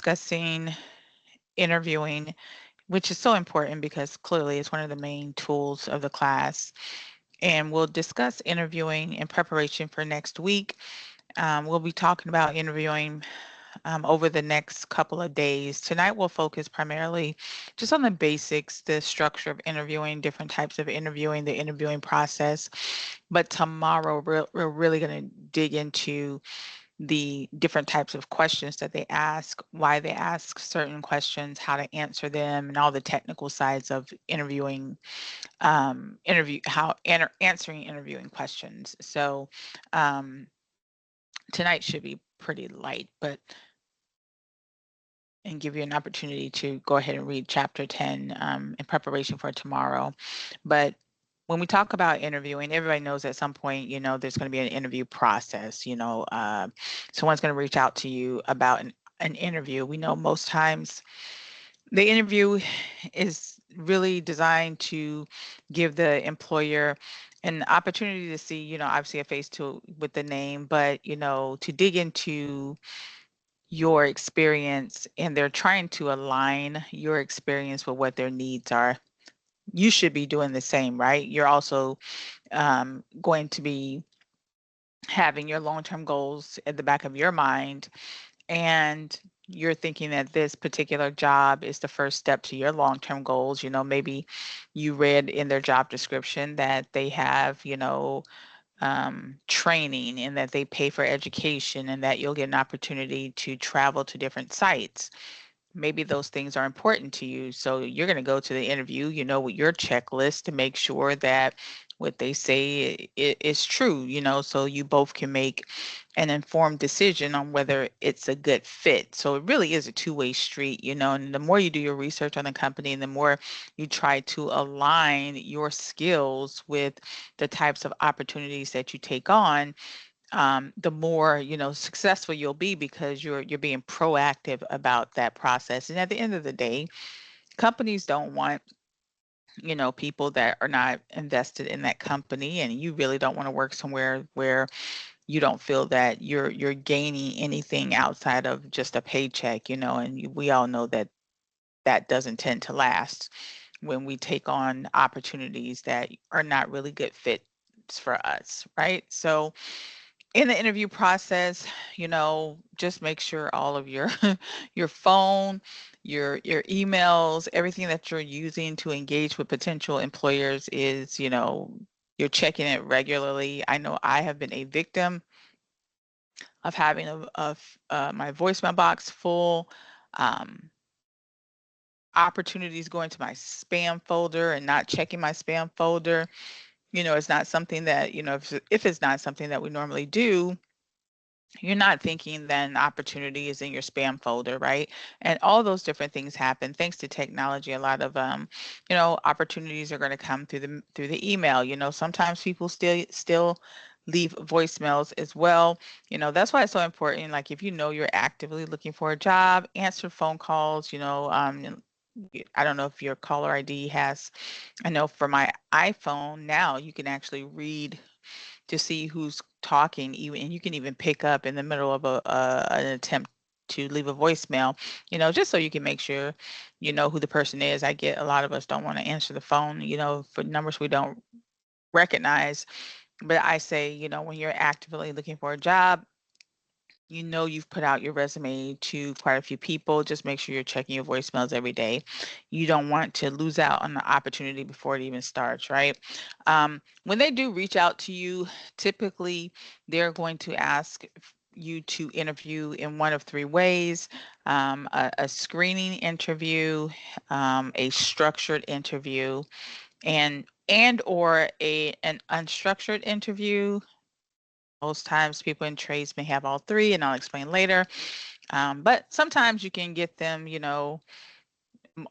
discussing interviewing, which is so important because clearly it's one of the main tools of the class. And we'll discuss interviewing in preparation for next week. We'll be talking about interviewing over the next couple of days. Tonight, we'll focus primarily just on the basics, the structure of interviewing, different types of interviewing, the interviewing process. But tomorrow, we're really going to dig into the different types of questions that they ask, why they ask certain questions, how to answer them, and all the technical sides of interviewing, answering interviewing questions. So um, tonight should be pretty light, but and give you an opportunity to go ahead and read chapter 10 in preparation for tomorrow. But when we talk about interviewing, everybody knows at some point, there's going to be an interview process. Someone's going to reach out to you about an interview. We know most times the interview is really designed to give the employer an opportunity to see, obviously a face to with the name, but, to dig into your experience, and they're trying to align your experience with what their needs are. You should be doing the same, right? You're also going to be having your long-term goals at the back of your mind, and you're thinking that this particular job is the first step to your long-term goals. Maybe you read in their job description that they have, training, and that they pay for education, and that you'll get an opportunity to travel to different sites. Maybe those things are important to you. So you're going to go to the interview, with your checklist to make sure that what they say is true, so you both can make an informed decision on whether it's a good fit. So it really is a two-way street, and the more you do your research on the company and the more you try to align your skills with the types of opportunities that you take on, the more successful you'll be, because you're being proactive about that process. And at the end of the day, companies don't want people that are not invested in that company, and you really don't want to work somewhere where you don't feel that you're gaining anything outside of just a paycheck. And we all know that that doesn't tend to last when we take on opportunities that are not really good fits for us, right? So in the interview process, just make sure all of your your phone, your emails, everything that you're using to engage with potential employers is, you're checking it regularly. I know I have been a victim of having my voicemail box full, um, opportunities going to my spam folder and not checking my spam folder. It's not something that, if it's not something that we normally do, you're not thinking then opportunity is in your spam folder, right? And all those different things happen thanks to technology. A lot of opportunities are going to come through the email. Sometimes people still leave voicemails as well. That's why it's so important. Like, if you're actively looking for a job, answer phone calls. I don't know if your caller ID has. I know for my iPhone now, you can actually read to see who's talking, even, and you can even pick up in the middle of an attempt to leave a voicemail, just so you can make sure you know who the person is. I get a lot of us don't want to answer the phone, for numbers we don't recognize. But I say, when you're actively looking for a job, you've put out your resume to quite a few people, just make sure you're checking your voicemails every day. You don't want to lose out on the opportunity before it even starts, right? When they do reach out to you, typically they're going to ask you to interview in one of three ways: a screening interview, a structured interview, and or an unstructured interview. Most times people in trades may have all three, and I'll explain later. But sometimes you can get them,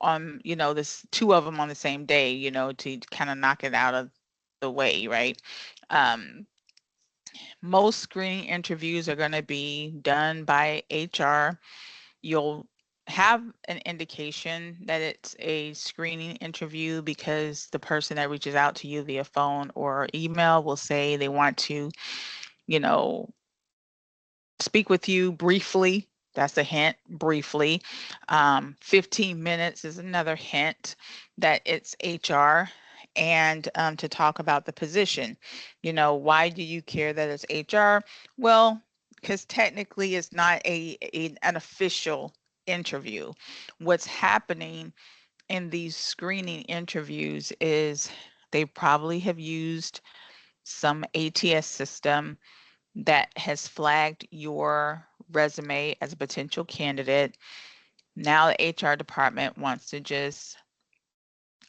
on, this two of them on the same day, to kind of knock it out of the way, right? Um, Most screening interviews are going to be done by HR. You'll have an indication that it's a screening interview because the person that reaches out to you via phone or email will say they want to, you know, speak with you briefly. That's a hint briefly. 15 minutes is another hint that it's HR. And to talk about the position. Why do you care that it's HR? Well, because technically it's not an official interview. What's happening in these screening interviews is they probably have used some ATS system that has flagged your resume as a potential candidate. Now the HR department wants to just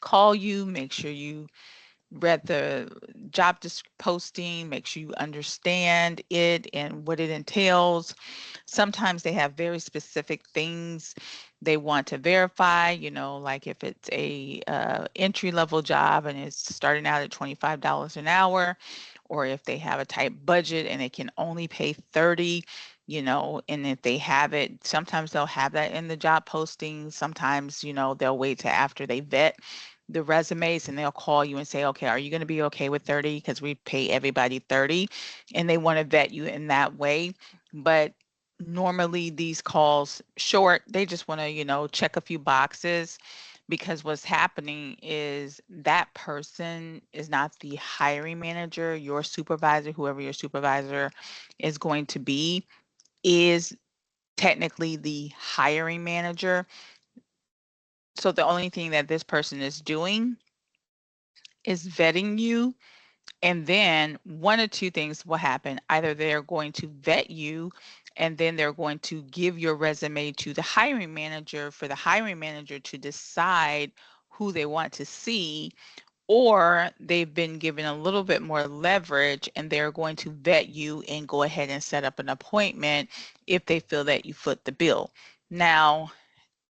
call you, make sure you read the job posting, make sure you understand it and what it entails. Sometimes they have very specific things they want to verify, like if it's a entry level job and it's starting out at $25 an hour, or if they have a tight budget and they can only pay 30, and if they have it, sometimes they'll have that in the job posting. Sometimes, they'll wait till after they vet the resumes and they'll call you and say, okay, are you going to be okay with 30? Because we pay everybody 30 and they want to vet you in that way. But normally these calls short, they just want to, check a few boxes, because what's happening is that person is not the hiring manager. Your supervisor, whoever your supervisor is going to be, is technically the hiring manager. So the only thing that this person is doing is vetting you. And then one or two things will happen. Either they're going to vet you and then they're going to give your resume to the hiring manager for the hiring manager to decide who they want to see, or they've been given a little bit more leverage and they're going to vet you and go ahead and set up an appointment if they feel that you foot the bill. Now,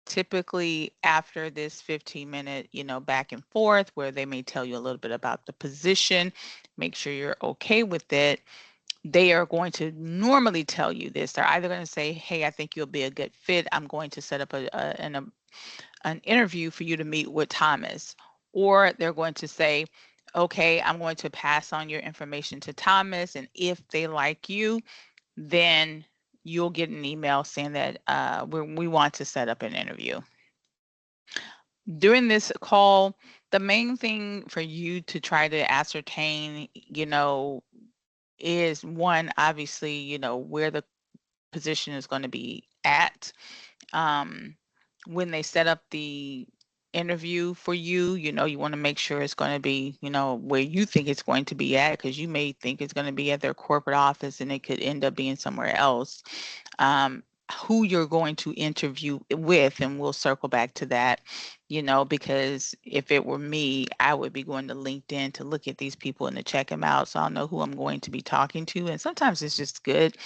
typically after this 15-minute, back and forth where they may tell you a little bit about the position, make sure you're okay with it, they are going to normally tell you this. They're either going to say, hey, I think you'll be a good fit. I'm going to set up an interview for you to meet with Thomas. Or they're going to say, okay, I'm going to pass on your information to Thomas. And if they like you, then you'll get an email saying that we want to set up an interview. During this call, the main thing for you to try to ascertain, is one, obviously, where the position is going to be at. When they set up the interview for you, you want to make sure it's going to be, where you think it's going to be at, because you may think it's going to be at their corporate office and it could end up being somewhere else. Who you're going to interview with, and we'll circle back to that, because if it were me, I would be going to LinkedIn to look at these people and to check them out, so I'll know who I'm going to be talking to. And sometimes it's just good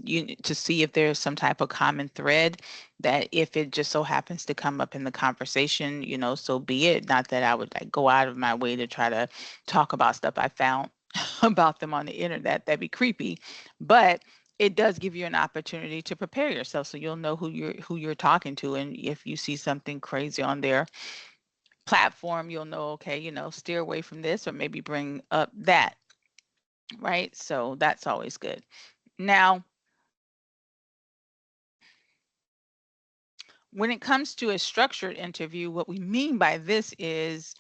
to see if there's some type of common thread, that if it just so happens to come up in the conversation, so be it. Not that I would go out of my way to try to talk about stuff I found about them on the internet. That'd be creepy. But it does give you an opportunity to prepare yourself, so you'll know who you're talking to. And if you see something crazy on their platform, you'll know, okay, steer away from this, or maybe bring up that, right? So that's always good. Now, when it comes to a structured interview, what we mean by this is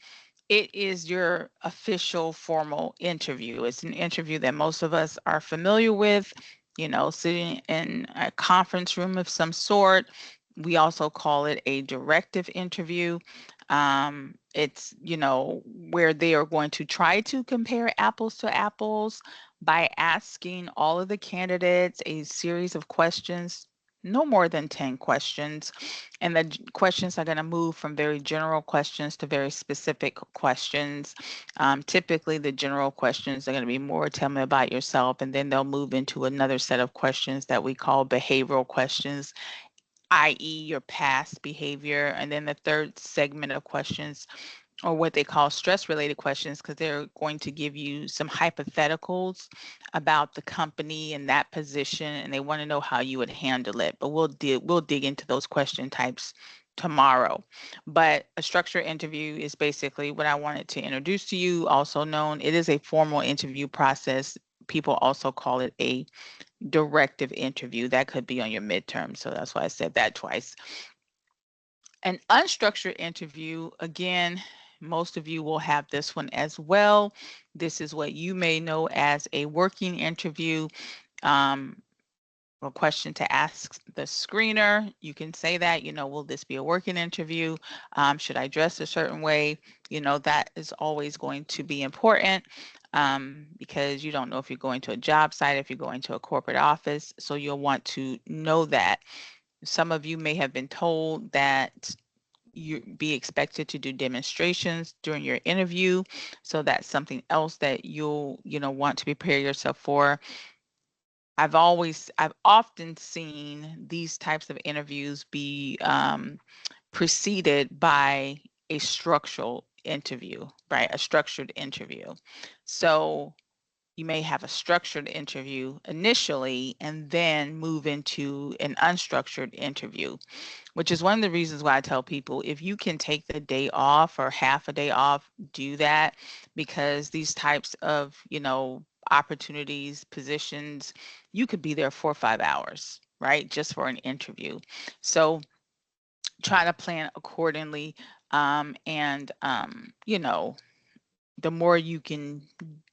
it is your official formal interview. It's an interview that most of us are familiar with, sitting in a conference room of some sort. We also call it a directive interview. It's, where they are going to try to compare apples to apples by asking all of the candidates a series of questions, no more than 10 questions. And the questions are going to move from very general questions to very specific questions. Typically, the general questions are going to be more, tell me about yourself. And then they'll move into another set of questions that we call behavioral questions, i.e. your past behavior. And then the third segment of questions, or what they call stress-related questions, because they're going to give you some hypotheticals about the company and that position, and they want to know how you would handle it. But we'll dig into those question types tomorrow. But a structured interview is basically what I wanted to introduce to you. Also known, it is a formal interview process people also call it a directive interview. That could be on your midterm. So that's why I said that twice. An unstructured interview, again, most of you will have this one as well. This is what you may know as a working interview. A question to ask the screener. You can say that, will this be a working interview? Should I dress a certain way? That is always going to be important because you don't know if you're going to a job site, if you're going to a corporate office. So you'll want to know that. Some of you may have been told that you be expected to do demonstrations during your interview. So that's something else that you'll, want to prepare yourself for. I've often seen these types of interviews be preceded by a structural interview, right? A structured interview. So you may have a structured interview initially and then move into an unstructured interview, which is one of the reasons why I tell people if you can take the day off or half a day off, do that, because these types of, opportunities, positions, you could be there 4 or 5 hours, right? Just for an interview. So try to plan accordingly. And, the more you can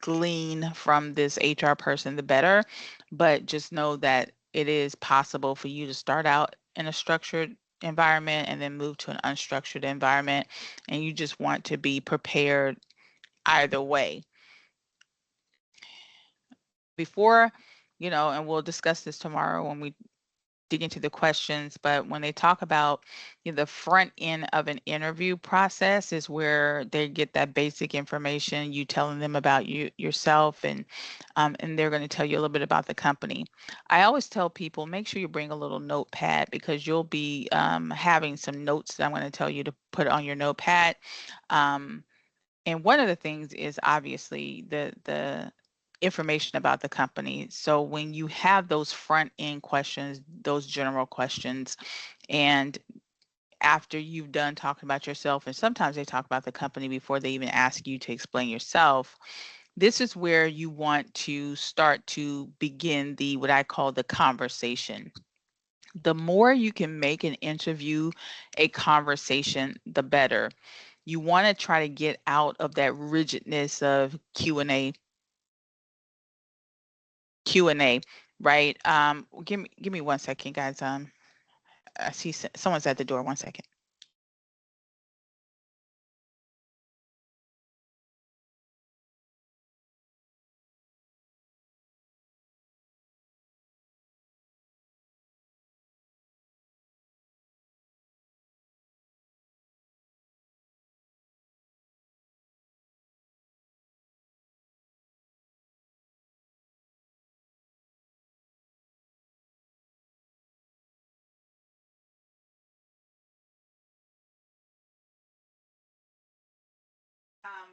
glean from this HR person, the better. But just know that it is possible for you to start out in a structured environment and then move to an unstructured environment. And you just want to be prepared either way. Before, and we'll discuss this tomorrow when we dig into the questions, but when they talk about the front end of an interview process is where they get that basic information, you telling them about yourself, and they're going to tell you a little bit about the company. I always tell people, make sure you bring a little notepad because you'll be having some notes that I'm going to tell you to put on your notepad. And one of the things is obviously the information about the company. So when you have those front end questions, those general questions, and after you've done talking about yourself, and sometimes they talk about the company before they even ask you to explain yourself, this is where you want to start to begin what I call the conversation. The more you can make an interview a conversation, the better. You want to try to get out of that rigidness of Q&A, right? Give me 1 second, guys. I see someone's at the door. 1 second. Um,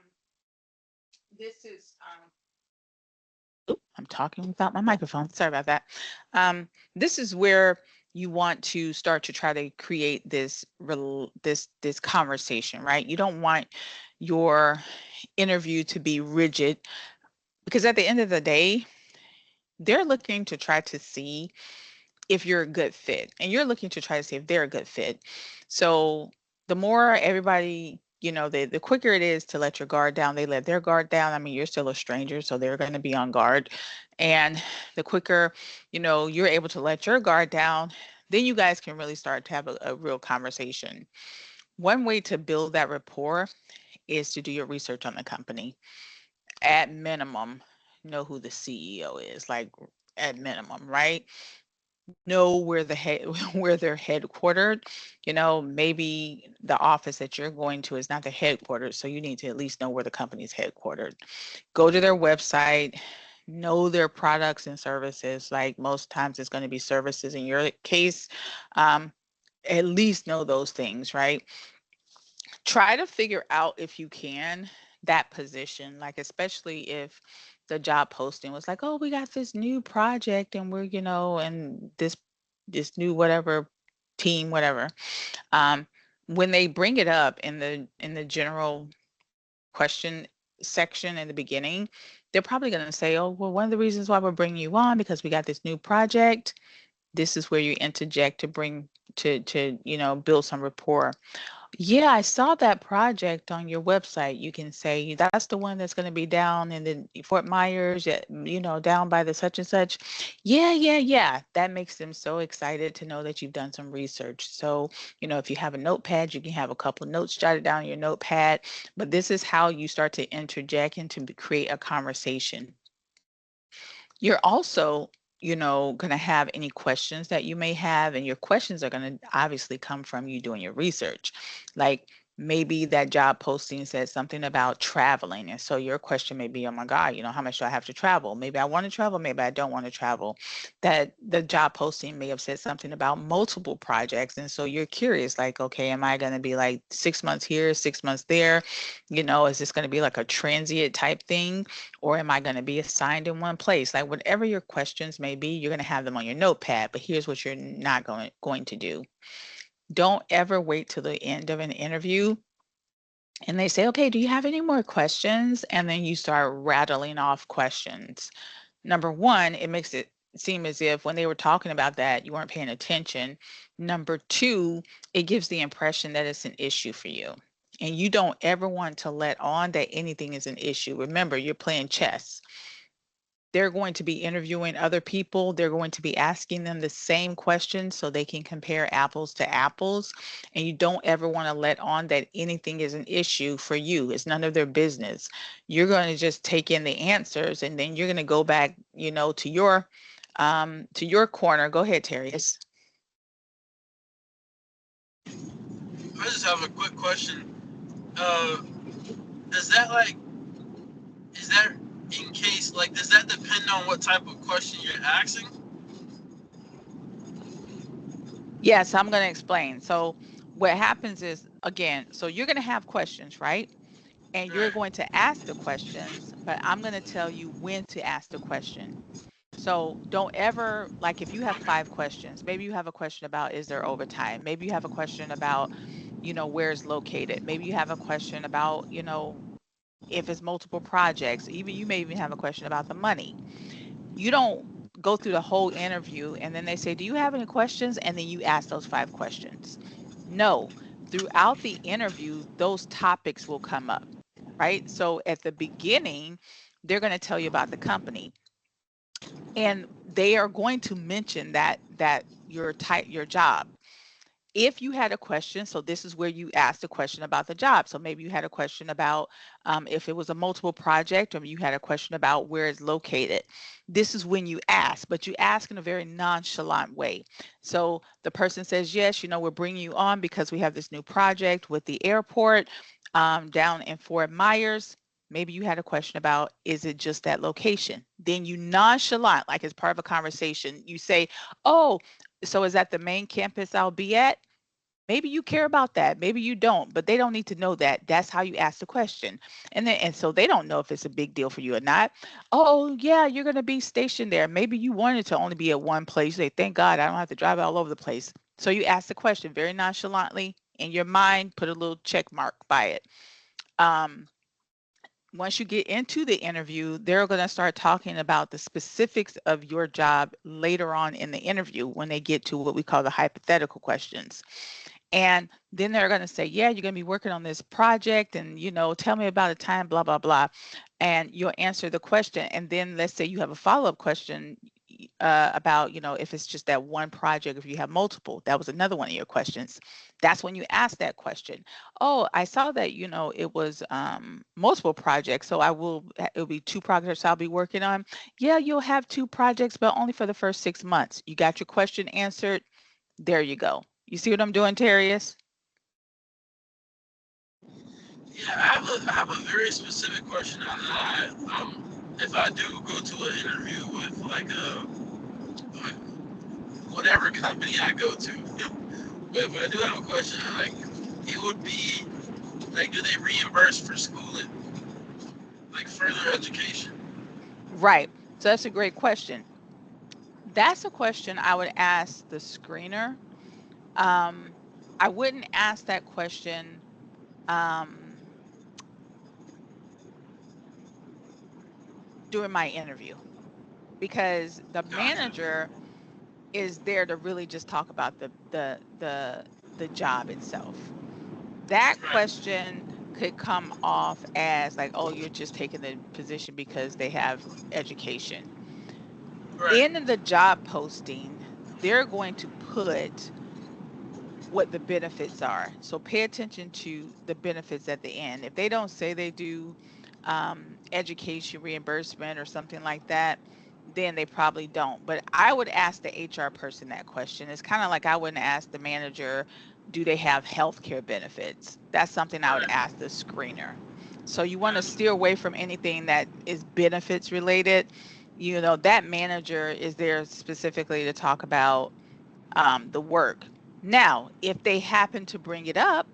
this is I'm talking without my microphone. Sorry about that. This is where you want to start to try to create this conversation, right? You don't want your interview to be rigid because at the end of the day, they're looking to try to see if you're a good fit, and you're looking to try to see if they're a good fit. So the more everybody, the quicker it is to let your guard down, they let their guard down. I mean, you're still a stranger, so they're going to be on guard. And the quicker, you're able to let your guard down, then you guys can really start to have a real conversation. One way to build that rapport is to do your research on the company. At minimum, know who the CEO is, like at minimum, right? Know where where they're headquartered. Maybe the office that you're going to is not the headquarters, so you need to at least know where the company's headquartered. Go to their website, know their products and services. Like most times it's going to be services in your case. At least know those things, right? Try to figure out, if you can, that position, like especially if the job posting was like, oh, we got this new project and we're, and this new whatever team, whatever. When they bring it up in the general question, section in the beginning, they're probably going to say, oh, well, one of the reasons why we're bringing you on because we got this new project. This is where you interject to bring to build some rapport. Yeah, I saw that project on your website. You can say that's the one that's going to be down in the Fort Myers, down by the such and such. Yeah, yeah, yeah. That makes them so excited to know that you've done some research. So, if you have a notepad, you can have a couple of notes jotted down in your notepad. But this is how you start to interject and to create a conversation. You're also, going to have any questions that you may have, and your questions are going to obviously come from you doing your research. Like maybe that job posting said something about traveling. And so your question may be, oh my God, how much do I have to travel? Maybe I want to travel, maybe I don't want to travel. That the job posting may have said something about multiple projects. And so you're curious, like, okay, am I going to be like 6 months here, 6 months there? Is this going to be like a transient type thing? Or am I going to be assigned in one place? Like whatever your questions may be, you're going to have them on your notepad. But here's what you're not going to do. Don't ever wait till the end of an interview and they say, okay, do you have any more questions? And then you start rattling off questions. Number one, it makes it seem as if when they were talking about that, you weren't paying attention. Number two, it gives the impression that it's an issue for you. And you don't ever want to let on that anything is an issue. Remember, you're playing chess. They're going to be interviewing other people. They're going to be asking them the same questions so they can compare apples to apples. And you don't ever want to let on that anything is an issue for you. It's none of their business. You're going to just take in the answers and then you're going to go back, to your corner. Go ahead, Terry. I just have a quick question. Uh, does that is that in case does that depend on what type of question you're asking? Yes, I'm going to explain. So what happens is, again, so you're going to have questions, right? And you're Right. going to ask the questions, but I'm going to tell you when to ask the question. So don't ever, like if you have Okay. 5 questions, maybe you have a question about is there overtime? Maybe you have a question about, where it's located. Maybe you have a question about, if it's multiple projects. Even you may even have a question about the money. You don't go through the whole interview and then they say, do you have any questions? And then you ask those 5 questions. No, throughout the interview, those topics will come up, right? So at the beginning, they're going to tell you about the company and they are going to mention that your job. If you had a question, so this is where you asked a question about the job. So maybe you had a question about if it was a multiple project, or you had a question about where it's located. This is when you ask, but you ask in a very nonchalant way. So the person says, yes, we're bringing you on because we have this new project with the airport down in Fort Myers. Maybe you had a question about, is it just that location? Then you nonchalant, like as part of a conversation, you say, oh, so is that the main campus I'll be at? Maybe you care about that. Maybe you don't, but they don't need to know that. That's how you ask the question. And so they don't know if it's a big deal for you or not. Oh, yeah, you're going to be stationed there. Maybe you wanted to only be at one place. They thank God I don't have to drive all over the place. So you ask the question very nonchalantly in your mind, put a little check mark by it. Um, Once you get into the interview, they're going to start talking about the specifics of your job later on in the interview when they get to what we call the hypothetical questions. And then they're going to say, yeah, you're going to be working on this project and, tell me about a time, blah, blah, blah. And you'll answer the question. And then let's say you have a follow-up question about, if it's just that one project, if you have multiple, that was another one of your questions. That's when you ask that question. Oh, I saw that, it was multiple projects. So it'll be 2 projects I'll be working on. Yeah, you'll have 2 projects, but only for the first 6 months. You got your question answered. There you go. You see what I'm doing, Terrius? Yeah, I have a very specific question on that. If I do go to an interview with whatever company I go to, but if I do have a question, it would be do they reimburse for schooling, further education? Right. So that's a great question. That's a question I would ask the screener. Um, I wouldn't ask that question. Um, during my interview, because the Gotcha. manager is there to really just talk about the job itself. That Right. question could come off as like, oh, you're just taking the position because they have education. Right. In the job posting, they're going to put what the benefits are. So pay attention to the benefits at the end. If they don't say they do education reimbursement or something like that, then they probably don't. But I would ask the HR person that question. It's kind of like I wouldn't ask the manager, do they have healthcare benefits? That's something I would Right. ask the screener. So you want to Gotcha. steer away from anything that is benefits related. You know, that manager is there specifically to talk about the work. Now, if they happen to bring it up,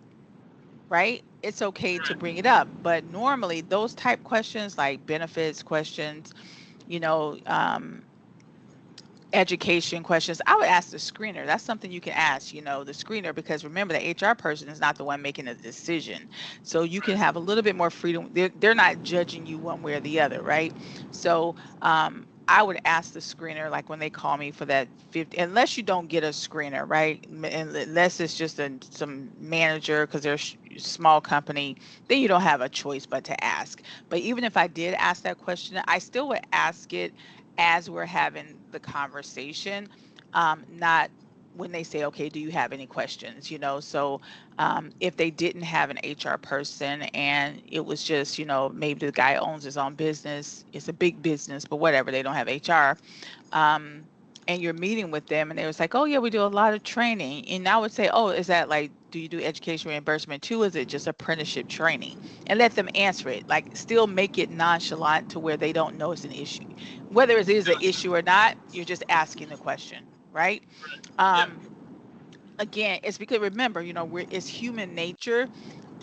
right, it's okay to Right. bring it up. But normally, those type questions, like benefits questions, you know, education questions, I would ask the screener. That's something you can ask, the screener, because remember, the HR person is not the one making the decision. So you can Right. have a little bit more freedom. They're not judging you one way or the other, right? So I would ask the screener, like when they call me for that 50, unless you don't get a screener, right? Unless it's just some manager, because they're a small company, then you don't have a choice but to ask. But even if I did ask that question, I still would ask it as we're having the conversation, not when they say, okay, do you have any questions? So if they didn't have an HR person and it was just, maybe the guy owns his own business, it's a big business, but whatever, they don't have HR. Um, and you're meeting with them and they was like, oh yeah, we do a lot of training. And I would say, oh, is that like, do you do education reimbursement too? Is it just apprenticeship training? And let them answer it. Like, still make it nonchalant to where they don't know it's an issue. Whether it is an Gotcha. issue or not, you're just asking the question, right? Right. Yep. Um, Again, it's because remember, it's human nature,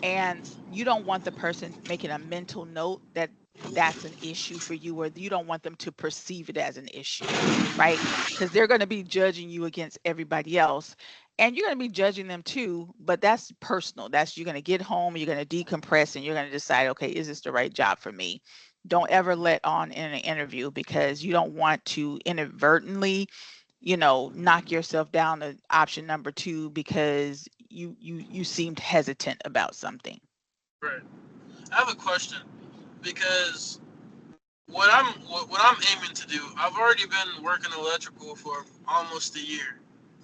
and you don't want the person making a mental note that that's an issue for you, or you don't want them to perceive it as an issue, right? Because they're going to be judging you against everybody else, and you're going to be judging them too, but that's personal. That's, you're going to get home, you're going to decompress, and you're going to decide, okay, is this the right job for me? Don't ever let on in an interview, because you don't want to inadvertently, knock yourself down to option number two because you seemed hesitant about something. Right. I have a question because what I'm aiming to do. I've already been working electrical for almost a year,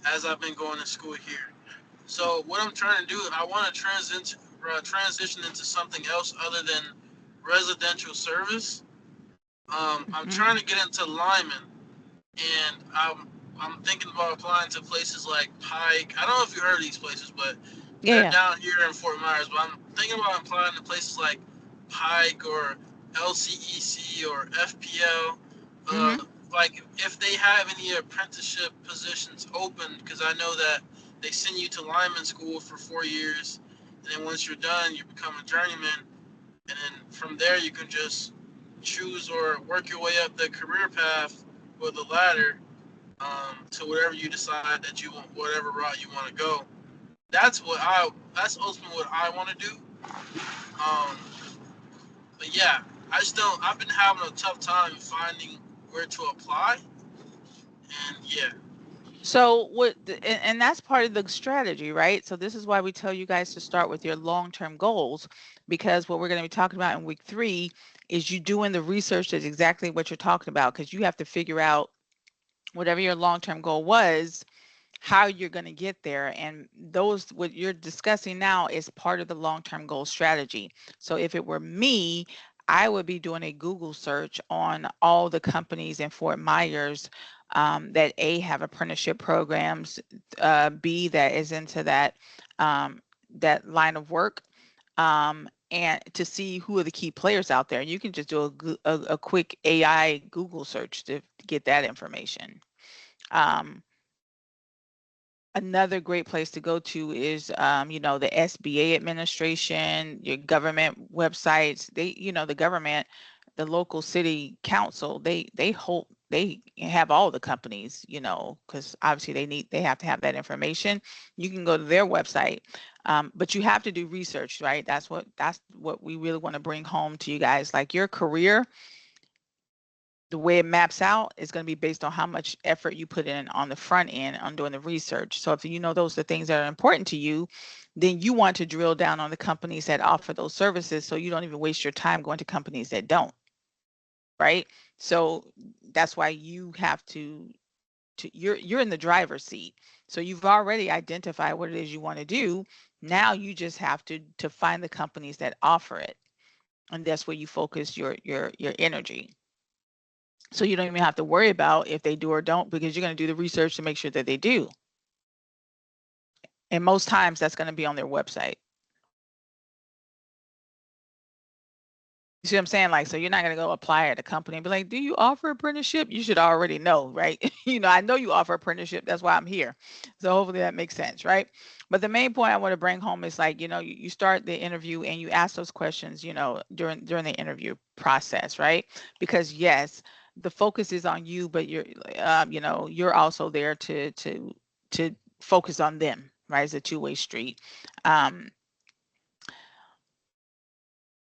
as I've been going to school here. So what I'm trying to do, I want to transition into something else other than residential service. I'm Mhm. trying to get into lineman, and I'm thinking about applying to places like Pike. I don't know if you heard of these places, but Yeah, they're yeah. down here in Fort Myers. But I'm thinking about applying to places like Pike or LCEC or FPL. Uh, Mhm. like if they have any apprenticeship positions open, because I know that they send you to lineman school for 4 years, and then once you're done, you become a journeyman, and then from there you can just choose or work your way up the career path with a ladder, to whatever you decide that you want, whatever route you want to go. That's ultimately what I want to do. Um, but yeah, I just don't. I've been having a tough time finding where to apply, and yeah, So and that's part of the strategy, right? So this is why we tell you guys to start with your long-term goals, because what we're going to be talking about in week 3 is you doing the research. That's exactly what you're talking about, because you have to figure out whatever your long-term goal was, how you're going to get there. And those, what you're discussing now, is part of the long-term goal strategy. So if it were me, I would be doing a Google search on all the companies in Fort Myers, that A, have apprenticeship programs, B, that is into that line of work, and to see who are the key players out there. You can just do a quick AI Google search to get that information. Um, Another great place to go to is, the SBA administration, your government websites. The government, the local city council, they hold, they have all the companies, because obviously they have to have that information. You can go to their website, but you have to do research, right? That's what we really want to bring home to you guys. Like, your career, The way it maps out is going to be based on how much effort you put in on the front end on doing the research. So if you know those are things that are important to you, then you want to drill down on the companies that offer those services so you don't even waste your time going to companies that don't, right? So that's why you have to you're in the driver's seat. So you've already identified what it is you want to do. Now you just have to find the companies that offer it. And that's where you focus your energy. So you don't even have to worry about if they do or don't because you're going to do the research to make sure that they do. And most times that's going to be on their website. You see what I'm saying? Like, so you're not going to go apply at a company and be like, do you offer apprenticeship? You should already know, right? I know you offer apprenticeship. That's why I'm here. So hopefully that makes sense, right? But the main point I want to bring home is like, you start the interview and you ask those questions, during the interview process, right? Because yes, the focus is on you, but you're also there to focus on them, right? It's a two-way street. Um,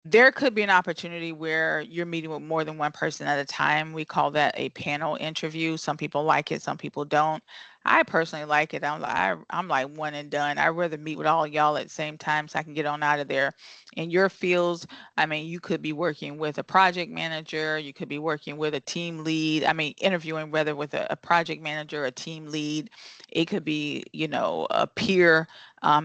there could be an opportunity where you're meeting with more than one person at a time. We call that a panel interview. Some people like it, some people don't. I personally like it. I'm like one and done. I'd rather meet with all y'all at the same time so I can get on out of there. In your fields, I mean, you could be working with a project manager, you could be working with a team lead. I mean, interviewing whether with a project manager, a team lead. It could be, a peer.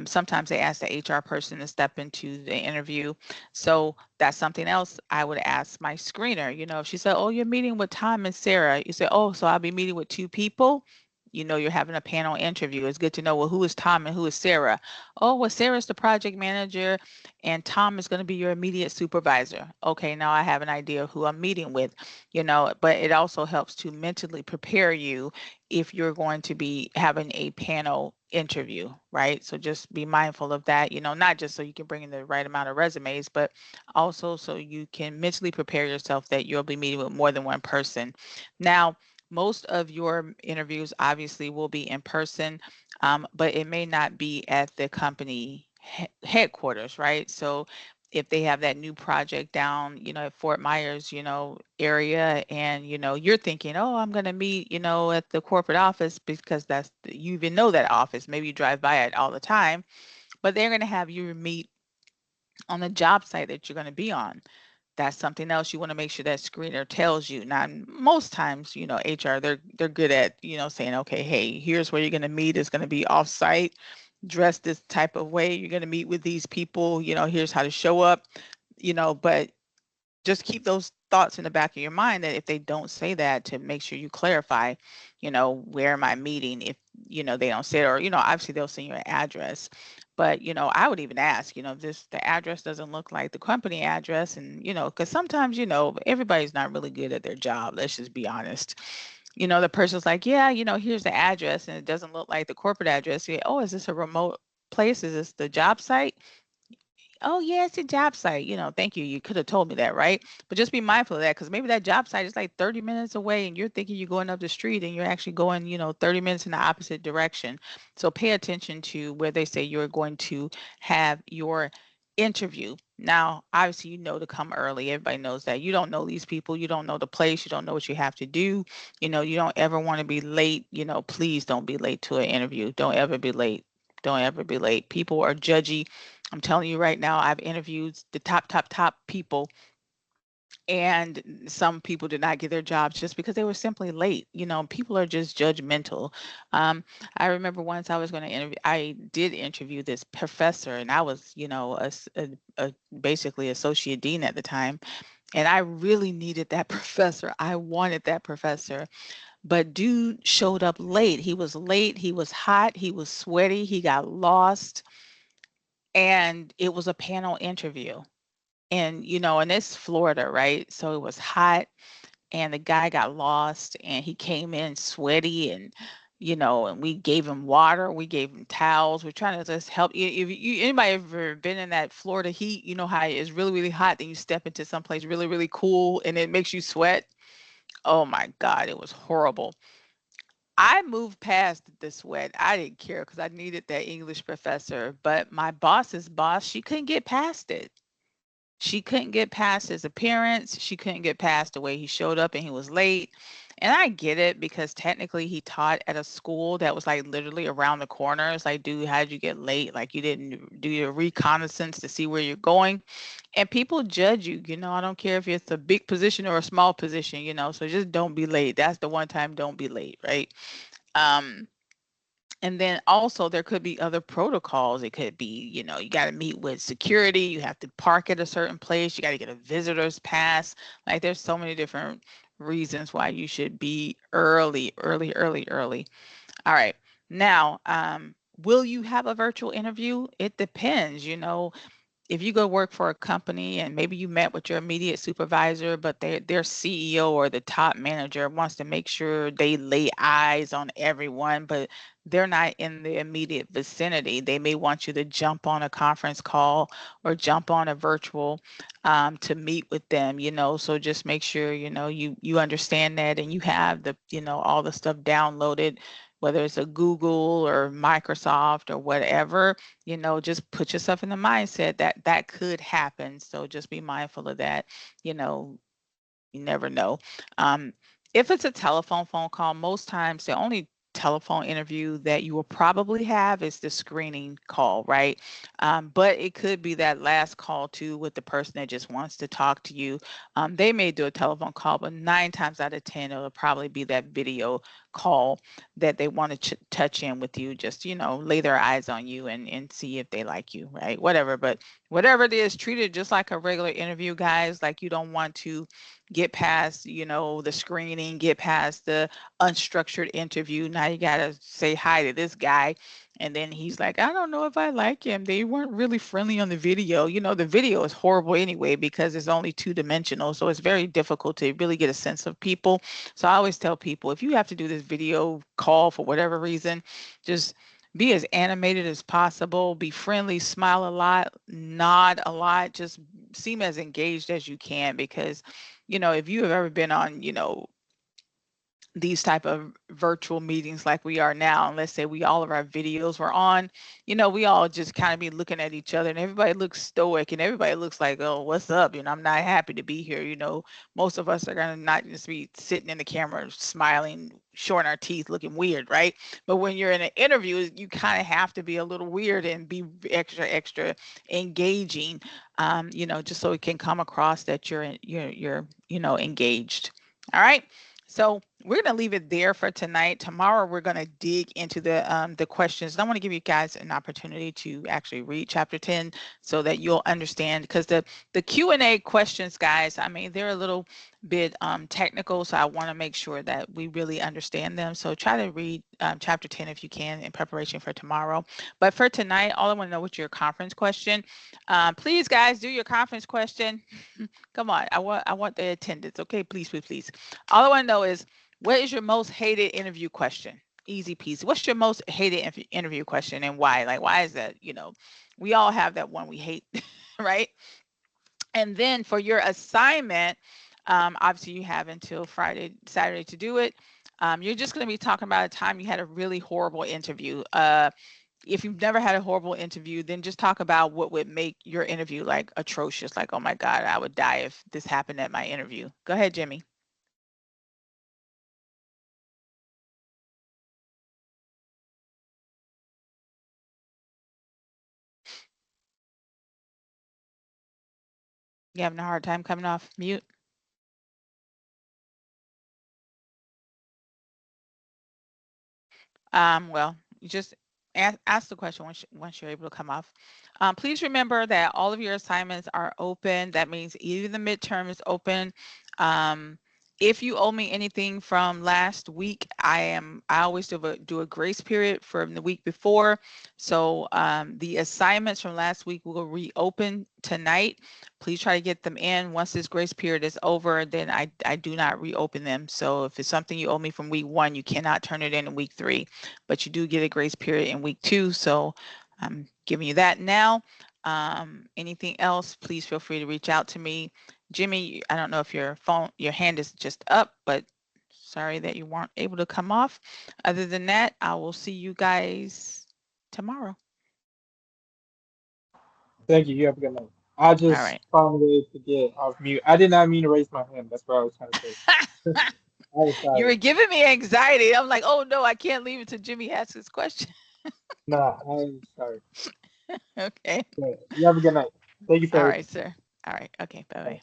Sometimes they ask the HR person to step into the interview. So that's something else I would ask my screener. If she said, "Oh, you're meeting with Tom and Sarah," you say, "Oh, so I'll be meeting with two people." You're having a panel interview. It's good to know, well, who is Tom and who is Sarah? Oh, well, Sarah's the project manager and Tom is going to be your immediate supervisor. Okay, now I have an idea of who I'm meeting with, but it also helps to mentally prepare you if you're going to be having a panel interview, right? So just be mindful of that, not just so you can bring in the right amount of resumes, but also so you can mentally prepare yourself that you'll be meeting with more than one person. Now, most of your interviews obviously will be in person, but it may not be at the company headquarters, right? So if they have that new project down, at Fort Myers, area, and you're thinking, oh, I'm going to meet, at the corporate office because you even know that office. Maybe you drive by it all the time, but they're going to have you meet on the job site that you're going to be on. That's something else you want to make sure that screener tells you. Now, most times, HR, they're good at, saying, okay, hey, here's where you're going to meet. It's going to be off site, dress this type of way. You're going to meet with these people, here's how to show up, but just keep those thoughts in the back of your mind that if they don't say that, to make sure you clarify, where am I meeting? If, they don't say it, or, obviously they'll send you an address. But, I would even ask, this the address doesn't look like the company address. And, because sometimes, everybody's not really good at their job. Let's just be honest. The person's like, yeah, here's the address and it doesn't look like the corporate address. Yeah, oh, is this a remote place? Is this the job site? Oh, yeah, it's a job site. Thank you. You could have told me that, right? But just be mindful of that because maybe that job site is like 30 minutes away and you're thinking you're going up the street and you're actually going, 30 minutes in the opposite direction. So pay attention to where they say you're going to have your interview. Now, obviously, to come early. Everybody knows that. You don't know these people. You don't know the place. You don't know what you have to do. You don't ever want to be late. Please don't be late to an interview. Don't ever be late. Don't ever be late. People are judgy. I'm telling you right now, I've interviewed the top people, and some people did not get their jobs just because they were simply late. People are just judgmental. Um, I remember once I was going to interview, I did interview this professor, and I was, basically associate dean at the time. And I really needed that professor. I wanted that professor. But dude showed up late. He was late. He was hot. He was sweaty. He got lost. And it was a panel interview. And it's Florida, right? So it was hot and the guy got lost and he came in sweaty and we gave him water, we gave him towels. We're trying to just help you. If you anybody ever been in that Florida heat, you know how it's really, really hot, then you step into someplace really, really cool and it makes you sweat. Oh my God, it was horrible. I moved past the sweat. I didn't care because I needed that English professor. But my boss's boss, she couldn't get past it. She couldn't get past his appearance. She couldn't get past the way he showed up and he was late. And I get it because technically he taught at a school that was like literally around the corner. It's like, dude, how'd you get late? Like you didn't do your reconnaissance to see where you're going. And people judge you. I don't care if it's a big position or a small position, so just don't be late. That's the one time don't be late, right? Um, and then also there could be other protocols. It could be, you got to meet with security, you have to park at a certain place, you got to get a visitor's pass. Like there's so many different reasons why you should be early, early, early, early. All right. Now, will you have a virtual interview? It depends. If you go work for a company and maybe you met with your immediate supervisor, but their CEO or the top manager wants to make sure they lay eyes on everyone, but they're not in the immediate vicinity. They may want you to jump on a conference call or jump on a virtual to meet with them, So just make sure, you understand that and you have the, all the stuff downloaded, whether it's a Google or Microsoft or whatever, just put yourself in the mindset that that could happen. So just be mindful of that. You know, you never know. If it's a telephone phone call, most times the only telephone interview that you will probably have is the screening call, right? But it could be that last call too with the person that just wants to talk to you. They may do a telephone call, but 9 times out of 10, it'll probably be that video call that they want to touch in with you, just, lay their eyes on you and see if they like you, right? Whatever. But whatever it is, treat it just like a regular interview, guys. Like you don't want to get past, the screening, get past the unstructured interview. Now you got to say hi to this guy. And then he's like, I don't know if I like him. They weren't really friendly on the video. The video is horrible anyway because it's only 2 dimensional. So it's very difficult to really get a sense of people. So I always tell people if you have to do this video call for whatever reason, just be as animated as possible, be friendly, smile a lot, nod a lot, just seem as engaged as you can because if you have ever been on, these type of virtual meetings like we are now, and let's say we all of our videos were on, we all just kind of be looking at each other and everybody looks stoic and everybody looks like, oh, what's up? I'm not happy to be here. Most of us are going to not just be sitting in the camera smiling, showing our teeth, looking weird, right? But when you're in an interview, you kind of have to be a little weird and be extra engaging, just so it can come across that you're engaged. All right. So we're going to leave it there for tonight. Tomorrow, we're going to dig into the questions. And I want to give you guys an opportunity to actually read chapter 10 so that you'll understand, because the Q&A questions, guys, I mean, they're a little bit technical, so I want to make sure that we really understand them. So try to read chapter 10 if you can in preparation for tomorrow. But for tonight, all I want to know what's your conference question. Please, guys, do your conference question. Come on, I want the attendance. Okay, please, please, please. All I want to know is, what is your most hated interview question? Easy peasy. What's your most hated interview question and why? Like, why is that? We all have that one we hate, right? And then for your assignment, obviously you have until Saturday to do it. You're just going to be talking about a time you had a really horrible interview. If you've never had a horrible interview, then just talk about what would make your interview like atrocious. Like, oh my God, I would die if this happened at my interview. Go ahead, Jimmy. You having a hard time coming off mute? Well, you just ask the question once you're able to come off. Please remember that all of your assignments are open. That means even the midterm is open. If you owe me anything from last week, I always do a grace period from the week before. So the assignments from last week will reopen tonight. Please try to get them in. Once this grace period is over, then I do not reopen them. So if it's something you owe me from week 1, you cannot turn it in week 3, but you do get a grace period in week 2. So I'm giving you that now. Anything else, please feel free to reach out to me. Jimmy, I don't know if your hand is just up, but sorry that you weren't able to come off. Other than that, I will see you guys tomorrow. Thank you. You have a good night. I All just right. found a way to get off mute. I did not mean to raise my hand. That's what I was trying to say. I was You sorry. were giving me anxiety. I'm like, oh no, I can't leave it to Jimmy asks his question. Nah, I'm sorry. Okay. But you have a good night. Thank you for All everything. right, sir. All right. Okay. Bye bye.